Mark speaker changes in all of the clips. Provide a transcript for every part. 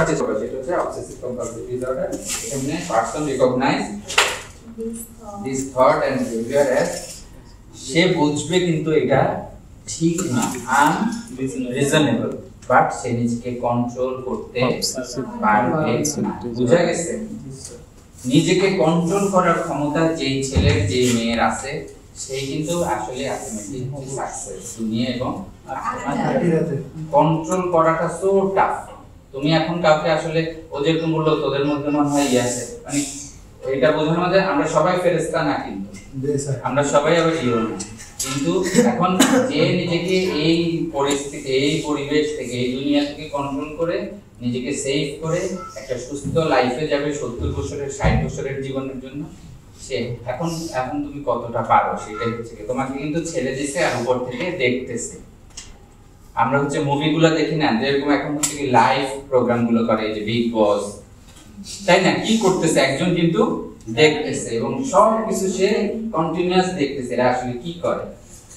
Speaker 1: obsessive compulsive disorder. এখানে person recognize this thought and behavior as সে বুঝবে কিন্তু এটা ঠিক না, unreasonable, বাট সে নিজেকে কন্ট্রোল করতে পারবে না। বুঝা গেছে? নিজেকে কন্ট্রোল করার ক্ষমতা যেই ছেলের যেই মেয়ের আছে সেই কিন্তু আসলে আলটিমেটলি সাকসেস দুনিয়া এবং আখিরাতে। কন্ট্রোল করাটা সো টাফ। তুমি এখন কাউকে আসলে ও যেরকম বললো তোদের মধ্যে মনে হয় আছে, মানে এটা বোঝানোর মধ্যে আমরা সবাই ফেরেশতা না, কিন্তু আমরা সবাই আবার জিও না, কিন্তু এখন যে নিজেকে এই পরিস্থিতি এই পরিবেশ থেকে এই দুনিয়া থেকে কন্ট্রোল করে নিজেকে সেভ করে একটা সুস্থ লাইফে যাবে 70 বছরের 60 বছরের জীবনের জন্য, সে এখন তুমি কতটা পারো সেটাই হচ্ছে। তোমাকে কিন্তু ছেড়ে দিছে আর উপর থেকে দেখতেছে। আমরা হচ্ছে মুভিগুলো দেখি না, যেরকম এখন হচ্ছে কি লাইভ প্রোগ্রামগুলো করে, এই যে বিগ বস, তাই না? কি করতেছে একজন কিন্তু দেখতেছে এবং সব কিছু সে কন্টিনিউয়াস দেখতেছে। এরা আসলে কি করে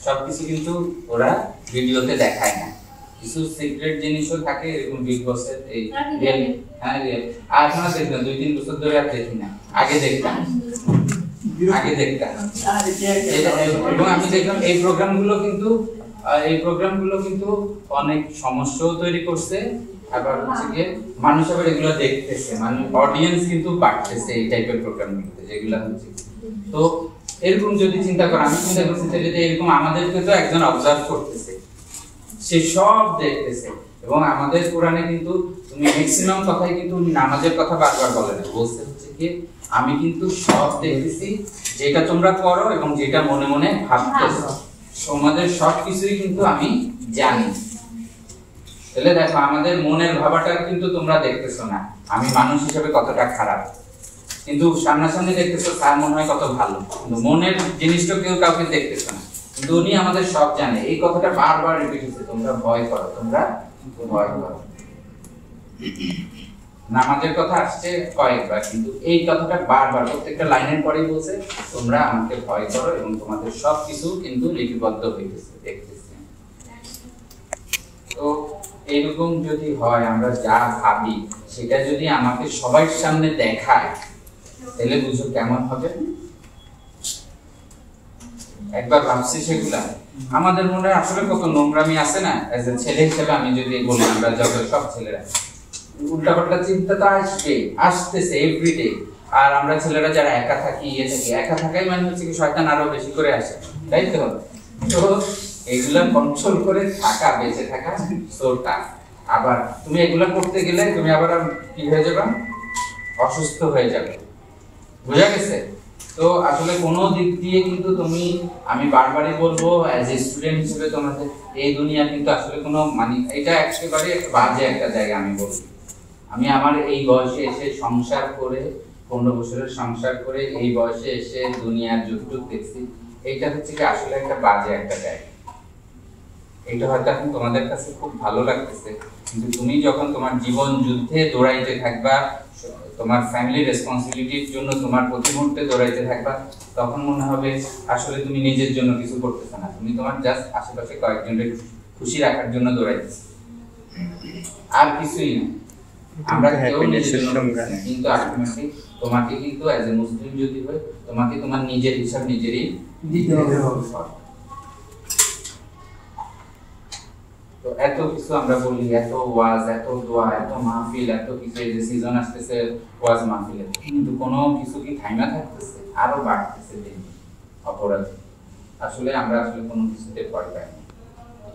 Speaker 1: সবকিছু কিন্তু ওরা ভিডিওতে দেখায় না, কিছু সিক্রেট জিনিসও থাকে এরকম বিগ বসের। এই রিয়েল, হ্যাঁ রিয়েল। আর আপনারা দেখবেন 2-3 বছর ধরে আর দেখি না, আগে দেখতাম এবং আমি দেখলাম এই প্রোগ্রামগুলো কিন্তু অনেক সমস্যাও তৈরি করছে। আবার হচ্ছে গিয়ে মানুষ আবার এগুলো দেখতেছে, মানে অডিয়েন্স কিন্তু বাড়তেছে এই টাইপের প্রোগ্রামগুলোতে যেগুলো হচ্ছে। তো এরকম যদি চিন্তা করো, আমি চিন্তা করছি যদি এরকম আমাদেরকে তো একজন অবজার্ভ করতেছে, সে সব দেখতেছে। এবং আমাদের কোরআনে কিন্তু তুমি ম্যাক্সিমাম কথাই কিন্তু নামাজের কথা বারবার বলে না, বলছে হচ্ছে কি আমি কিন্তু সব দেখতেছি, যেটা তোমরা করো এবং যেটা মনে মনে ভাবতেছো তোমাদের সব কিছুই কিন্তু আমি জানি। তাহলে দেখো আমাদের মনের ভাবাটা কিন্তু তোমরা দেখতেছো না, আমি মানুষ হিসেবে কতটা খারাপ, কিন্তু সামনাসামনি দেখতেছো তার মনে হয় কত ভালো, কিন্তু মনের জিনিসটা কেউ কাউকে দেখতেছো না, কিন্তু উনি আমাদের সব জানে। এই কথাটা বারবার রিপিট হচ্ছে, তোমরা ভয় করো, তোমরা ভয় করো। নামাজের কথা আসছে কয়েকবার, কিন্তু এই কথাটা বারবার প্রত্যেকটা লাইনের পরেই বলছে তোমরা আমাকে ভয় করো এবং তোমাদের সবকিছু কিন্তু লিপিবদ্ধ হইতেছে, দেখতেছে। তো এরকম যদি হয়, আমরা যা ভাবি সেটা যদি আমাকে সবার সামনে দেখায়, তাহলে বুঝো কেমন হবে। একবার ভাবছি সেগুলা আমাদের মনে আসলে কত নোংরামি আছে না, এজ এ ছেলে হিসেবে আমি যদি বলি, আমরা যত সব ছেলেরা উল্টাপাল্টা চিন্তা তো আসতেছে এভরিডে। আর আমরা ছেলেরা যারা একা থাকি একা থাকাই মানে হচ্ছে কি শয়তান আরো বেশি করে আসে, তাই তো? তো এগুলা কন্ট্রোল করে থাকা, বেঁচে থাকা সোটা। আবার তুমি এগুলা করতে গেলে তুমি আবার কি হয়ে যাবে, অসুস্থ হয়ে যাবে। বুঝা গেছে? তো আসলে কোনো দিক দিয়ে কিন্তু তুমি, আমি বারবারই বলবো অ্যাজ এ স্টুডেন্ট হিসেবে তোমাদের এই দুনিয়া কিন্তু আসলে কোনো মানে এটা একেবারে বাজে একটা জায়গা। আমি বলবো আমি আমার এই বয়সে এসে সংসার করে 15 বছরের সংসার করে এই বয়সে এসে দুনিয়ার যুগ দেখছি, এইটা হচ্ছে কি আসলে একটা বাজে একটা জায়গা। এটা হয়তো এখন তোমাদের কাছে খুব ভালো লাগতেছে, কিন্তু তুমি যখন তোমার জীবন যুদ্ধে দৌড়াইতে থাকবা, তোমার ফ্যামিলি রেসপন্সিবিলিটির জন্য তোমার প্রতি মুহূর্তে দৌড়াইতে থাকবা, তখন মনে হবে আসলে তুমি নিজের জন্য কিছু করতেছো না, তুমি তোমার জাস্ট আশেপাশে কয়েকজনের খুশি রাখার জন্য দৌড়াইতেছো, আর কিছুই না। আমরা কেউ নিজের জন্য, কিন্তু আলটিমেটলি তোমাকে কিন্তু অ্যাজ এ মুসলিম যদি হয়, তোমাকে তোমার নিজের হিসাব নিজেরই দিতে হবে। তো এত কিছু আমরা বলি, এত ওয়াজ, এত দোয়া, এত মাহফিল, এত কিছু, এই যে সিজন আসতেছে ওয়াজ মাহফিলের, কিন্তু কোনো কিছু কি থাইমা থাকতেছে? আরো বাড়তেছে দিন অপরাধ। আসলে আমরা আসলে কোনো কিছুতে ভয় পাই না,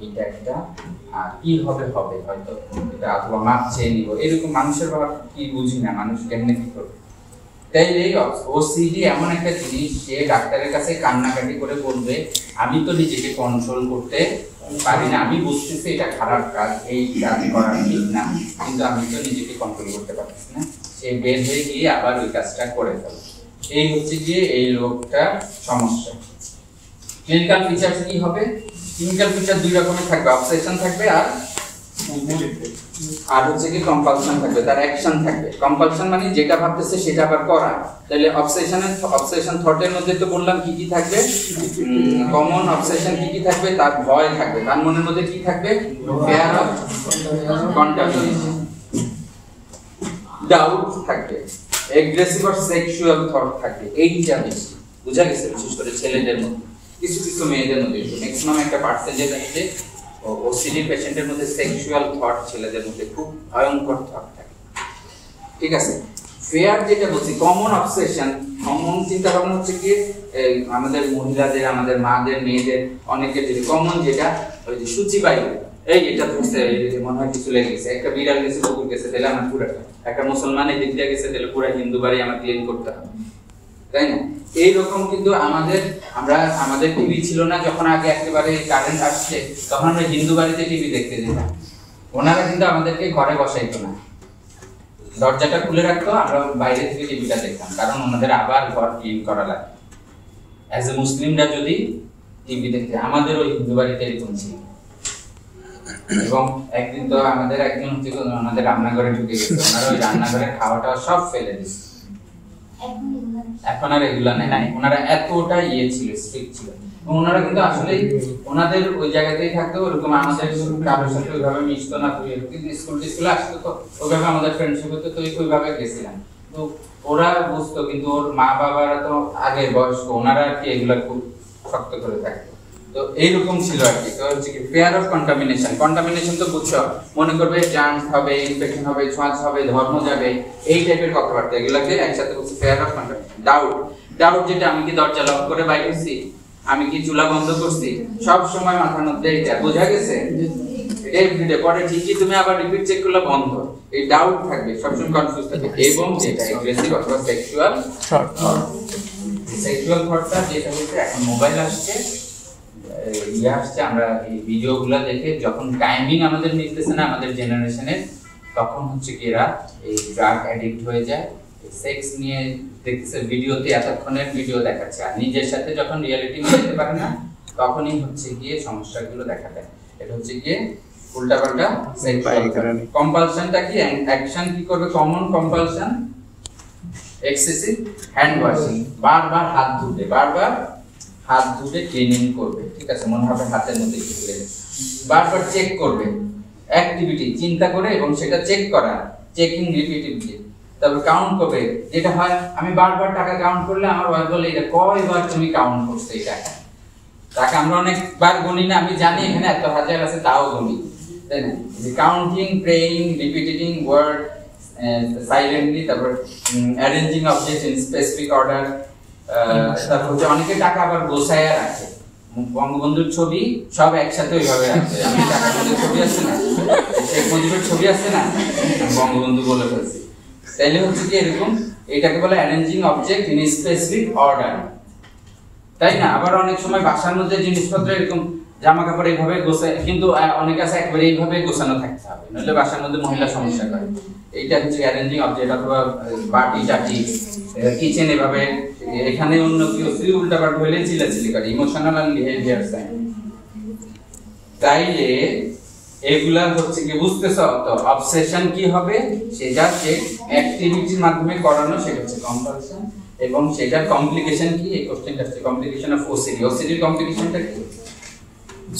Speaker 1: এটা একটা কি হবে হয়তো এটা, অথবা মাপ চেয়ে নিব, এরকম মানুষের ভাব কি বুঝি না, মানুষ কেমনে কি করবে। তাই এই ওসিডি এমন একটা জিনিস, সে ডাক্তারের কাছে কান্নাকাটি করে বলবে আমি তো নিজেকে কন্ট্রোল করতে পারি না, আমি বুঝতেছি এটা খারাপ কাজ, এই কাজ করা ঠিক না, কিন্তু আমি তো নিজেকে কন্ট্রোল করতে পারছি না, সে বের হয়ে গিয়ে আবার ওই কাজটা করে ফেলে। এই হচ্ছে গিয়ে এই রোগটা সমস্যা। ক্লিনিক্যাল ফিচারস কি হবে? ক্লিনিক্যাল ফিচার দুই রকমের থাকবে, অবসেশন থাকবে আর হচ্ছে কি কম্পালশন থাকবে, তার অ্যাকশন থাকবে। কম্পালশন মানে যেটা ভাবতেছে সেটা আবার করা। তাহলে অবসেশন থটের মধ্যে তো বললাম কি কি থাকবে, কমন অবসেশন কি থাকবে, তার ভয় থাকবে, তার মনের মধ্যে কি থাকবে, ফিয়ার অফ কন্টামিনেশন। ডাউট থাকবে, এগ্রেসিভ আর সেক্সুয়াল থট থাকবে, এইটা বেশি বুঝা গেছে। বিশেষ করে ছেলেদের মধ্যে, কিছু কিছু মেয়েদের মধ্যে ম্যাক্সিমাম একটা পার্সেন্টেজ আছে ওসিডি পেশেন্টের মধ্যে সেক্সুয়াল থট ছেলেদের মধ্যে খুব ভয়ঙ্কর থট থাকে। ঠিক আছে, ফেয়ার যেটা বলছি কমন অবসেশন, কমন চিন্তা ভাবনা হচ্ছে কি আমাদের মহিলাদের, আমাদের মাদের, মেয়েদের অনেকের যে কমন যেটা ওই যে সূচিবায়ু, এই এটা ধরছে মনে হয় কিছু লেগে গেছে, একটা বিড়াল গেছে, কুকুর গেছে, তাহলে আমার পুরো, একটা মুসলমানের দিক দিয়ে গেছে তাহলে পুরো হিন্দু বাড়ি আমার ক্লিন করতে হবে, তাই না? এইরকম কিন্তু আমাদের টিভি ছিল না যখন আগে একেবারে কারেন্ট আসছে, তখন আমরা হিন্দু বাড়িতে টিভি দেখতে যেতাম। ওনারা কিন্তু আমাদেরকে ঘরে বসাইতো না, দরজাটা খুলে রাখতো, আমরা বাইরে থেকে টিভিটা দেখতাম, কারণ ওনাদের আবার ঘর ক্লিন করা লাগে। অ্যাজ এ মুসলিমরা যদি টিভি দেখতে, আমাদের ওই হিন্দু বাড়িতে এরকম ছিল। এবং একদিন তো আমাদের একজন হচ্ছে ওনাদের রান্নাঘরে ঢুকে গেছে, ওনারা ওই রান্নাঘরের খাওয়াটা সব ফেলে দিচ্ছে। এখন আর এগুলা নেই, ওনারা এতটা ছিল, স্ট্রিক্ট ছিল। ওনারা কিন্তু আসলে ওনাদের ওই জায়গাতেই থাকতো, ওরকম আমাদের কারোর সাথে ওইভাবে মিশতো না, কিন্তু স্কুলে আসতো তো ওইভাবে আমাদের ফ্রেন্ডশিপ হতো, তো ওইভাবে গেছিলাম। তো ওরা বুঝতো, কিন্তু ওর মা বাবারা তো আগের বয়স্ক, ওনারা আর কি এগুলা খুব শক্ত করে থাকতো। তো এইরকম ছিল আর কি। তো হচ্ছে কি ফেয়ার অফ কন্টামিনেশন তো বুঝছো, মনে করবে জার্মস হবে, ইনফেকশন হবে, ছোঁয়াচ হবে, ধর্ম যাবে, এই টাইপের কথাবার্তা, এগুলাকে একসাথে বলছে ফেয়ার অফ কন্টামিনেশন। ডাউট যেটা আমি কি দরজা লক করে বাইরে হচ্ছি, আমি কি চুলা বন্ধ করছি, সব সময় মাথার মধ্যে এটা বোঝা গেছে, এভরিডে পরে ঠিকই তুমি আবার রিপিট চেক করলে বন্ধ, এই ডাউট থাকবে, সবসময় কনফিউজ থাকবে। এবং যেটা এগ্রেসিভ অথবা সেক্সুয়াল থটটা যেটা হচ্ছে এখন মোবাইল আসছে, আসছে, আমরা এই ভিডিওগুলো দেখে যখন টাইমিং আমাদের মিলতেছে না আমাদের জেনারেশনের, তখন হচ্ছে কি এরা এই ড্রাগ অ্যাডিক্ট হয়ে যায়, সেক্স নিয়ে দেখতেছে ভিডিওতে, এতক্ষণের ভিডিও দেখাচ্ছে, আর নিজের সাথে যখন রিয়েলিটি মিলাতে পারে না তখনই হচ্ছে গিয়ে সমস্যাগুলো দেখা দেয়। এটা হচ্ছে গিয়ে উল্টাপাল্টা কম্পালশনটা কি, অ্যাকশন কি করবে, common compulsion excessive hand washing, বারবার হাত ধুতে ক্লিনিং করবে। ঠিক আছে, মনে হবে হাতের মধ্যে কিছু লেগেছে, বারবার চেক করবে, অ্যাক্টিভিটি চিন্তা করে এবং সেটা চেক করা, চেকিং রিপিটেডলি। তারপর কাউন্ট করবে, যেটা হয় আমি বারবার টাকা কাউন্ট করলে আমার ওয়াইফ বলে এটা কয়বার তুমি কাউন্ট করছো এই টাকা আমরা অনেকবার গুনি না, আমি জানি এখানে এত হাজার আছে তাও গুনি, তাই না? Counting, praying, repeating word silently, তারপর arranging objects in specific order, তারপর হচ্ছে অনেকে টাকা আবার গোছায়া রাখে, বঙ্গবন্ধুর ছবি সব একসাথে ওইভাবে রাখছে, আমি টাকা ছবি আছে না, শেখ মুজিবের ছবি আছে না, বঙ্গবন্ধু বলে ফেলছি, তাইলে হচ্ছে কি এরকম, এটাকে বলে arranging object in specific order, তাই না? আবার অনেক সময় বাসার মধ্যে জিনিসপত্র এরকম জামা কাপড় এইভাবে গোছায়, কিন্তু অনেক আছে একবারে এইভাবে গোছানো থাকতে হবে, নইলে বাসার মধ্যে মহিলা সমস্যা করে। এইটা হচ্ছে অ্যারেঞ্জিং অবজেক্ট, অথবা বাটি টাটি কিচেন এভাবে, এখানে অন্য কেউ উল্টাপাল্টা হইলে চিল্লাচিল্লি করে, ইমোশনাল এন্ড বিহেভিয়ার সাইন। তাইলে এগুলা হচ্ছে কি বুঝতেছ তো, অবসেশন কি হবে, সেটা সে অ্যাক্টিভিটির মাধ্যমে করানো, সেটা হচ্ছে কম্পালশন। এবং সেটার কমপ্লিকেশন কি, এই কোশ্চেনটা হচ্ছে কমপ্লিকেশন অফ ওসিডি। ওসিডির কমপ্লিকেশনটা কি,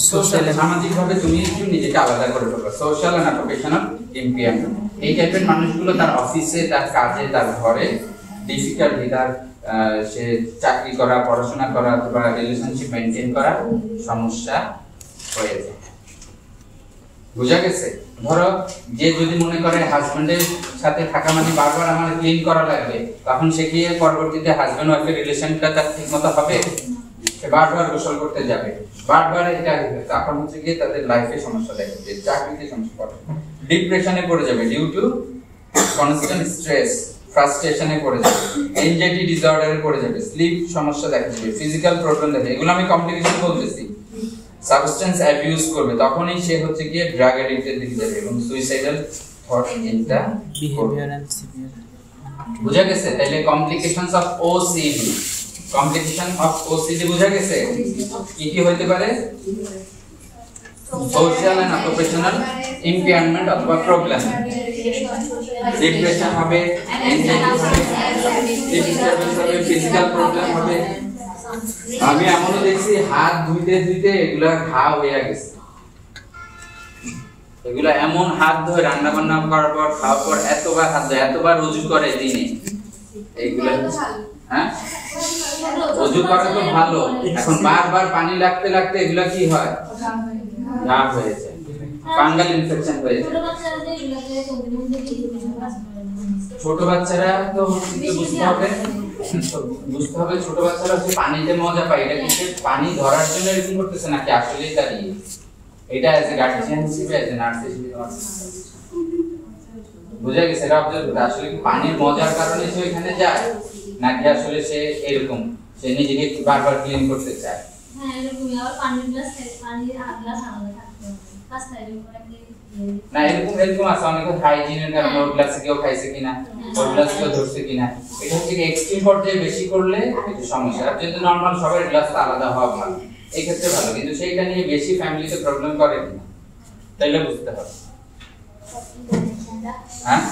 Speaker 1: সোশ্যাল, সামাজিক ভাবে তুমি একটু নিজেকে আলাদা করে ফেলবে, সোশ্যাল এন্ড প্রফেশনাল ইমপিয়ারমেন্ট। এই টাইপের মানুষগুলো তার অফিসে, তার কাজে, তার ঘরে ডিফিকাল্টি, তার সে চাকরি করা, পড়াশোনা করা অথবা রিলেশনশিপ মেইনটেইন করা সমস্যা হয়ে যায়। বুঝা গেছে? ধরো যে যদি মনে করে হাজবেন্ডের সাথে থাকা মানে বারবার আমার ক্লিন করা লাগবে, তখন সে কি পরবর্তীতে হাজবেন্ড ওয়াইফের রিলেশনটা তার ঠিকমতো হবে? সে বারবার গোসল করতে যাবে, বারবার এটা, তখন হচ্ছে গিয়ে তাদের লাইফে সমস্যা দেখা যাবে, চাকরিতে সমস্যা পড়বে, ডিপ্রেশনে পড়ে যাবে ডিউ টু কনস্ট্যান্ট স্ট্রেস, ফ্রাস্ট্রেশনে পড়ে যাবে, এনজাইটি ডিসঅর্ডারে পড়ে যাবে, স্লিপ সমস্যা দেখা যাবে, ফিজিক্যাল প্রবলেম দেখা যাবে। এগুলো আমি কমপ্লিকেশন বলতেছি। সাবস্টেন্স অ্যাবিউজ করবে, তখনই সে হচ্ছে গিয়ে ড্রাগ অ্যাডিক্টেড দিকে যাবে এবং সুইসাইডাল থট চিন্তা বিহেভিয়ার এন্ড সিভিয়ার। বুঝা গেছে? তাইলে complications of OCD, complication of OCD বুঝা গেছে কি কি হইতে পারে? সোশ্যাল এন্ড প্রফেশনাল ইমপিয়ারমেন্ট অথবা প্রবলেম, ডিপ্রেশন হবে, ডিস্টারবেন্স হবে, ফিজিক্যাল প্রবলেম হবে। আমি এমনও দেখছি হাত ধুইতে ধুইতে এগুলা ঘা হয়ে গেছে, এগুলো এমন হাত ধরে রান্না বান্না করার পর খাওয়ার পর এতবার হাত ধরে এতবার রুজু করে দিনে এইগুলো হ্যাঁ ওযু করা তো ভালো এখন বারবার পানি লাগতে লাগতে এগুলা কি হয় ঘা হয়ে যায় ফাঙ্গাল ইনফেকশন হয়ে যায় ছোট বাচ্চারা তো বুঝতে হবে ছোট বাচ্চারা হচ্ছে পানিতে মজা পায় এটা কিন্তু পানি ধরার জন্য এরকম করতেছে নাকি আসলেই দাঁড়িয়ে এটা এজ এ গার্ডিয়ান হিসেবে এজ এ নার্স হিসেবে বুঝা গেছে এটা অবজার্ভ করতে আসলে পানির মজার কারণে সে এখানে যায় নাকি আসলে সে এরকম সে নিজেকে বারবার ক্লিন করতে চায়
Speaker 2: হ্যাঁ এরকম আর পানির গ্লাস গ্লাস আলাদা থাকতে হবে রাস্তা এরকম করে
Speaker 1: না এরকম আছে অনেক হাইজিনের কারণে ওর গ্লাসে কেউ খাইছে কিনা ওর গ্লাসে কেউ ধরছে কিনা এটা হচ্ছে এক্সট্রিম পর্যায়ে বেশি করলে একটু সমস্যা আর যেহেতু নরমাল সবার গ্লাসটা আলাদা হওয়া ভালো এই ক্ষেত্রে ভালো কিন্তু সেইটা নিয়ে বেশি ফ্যামিলিতে প্রবলেম করে কিনা তাইলে বুঝতে হবে হ্যাঁ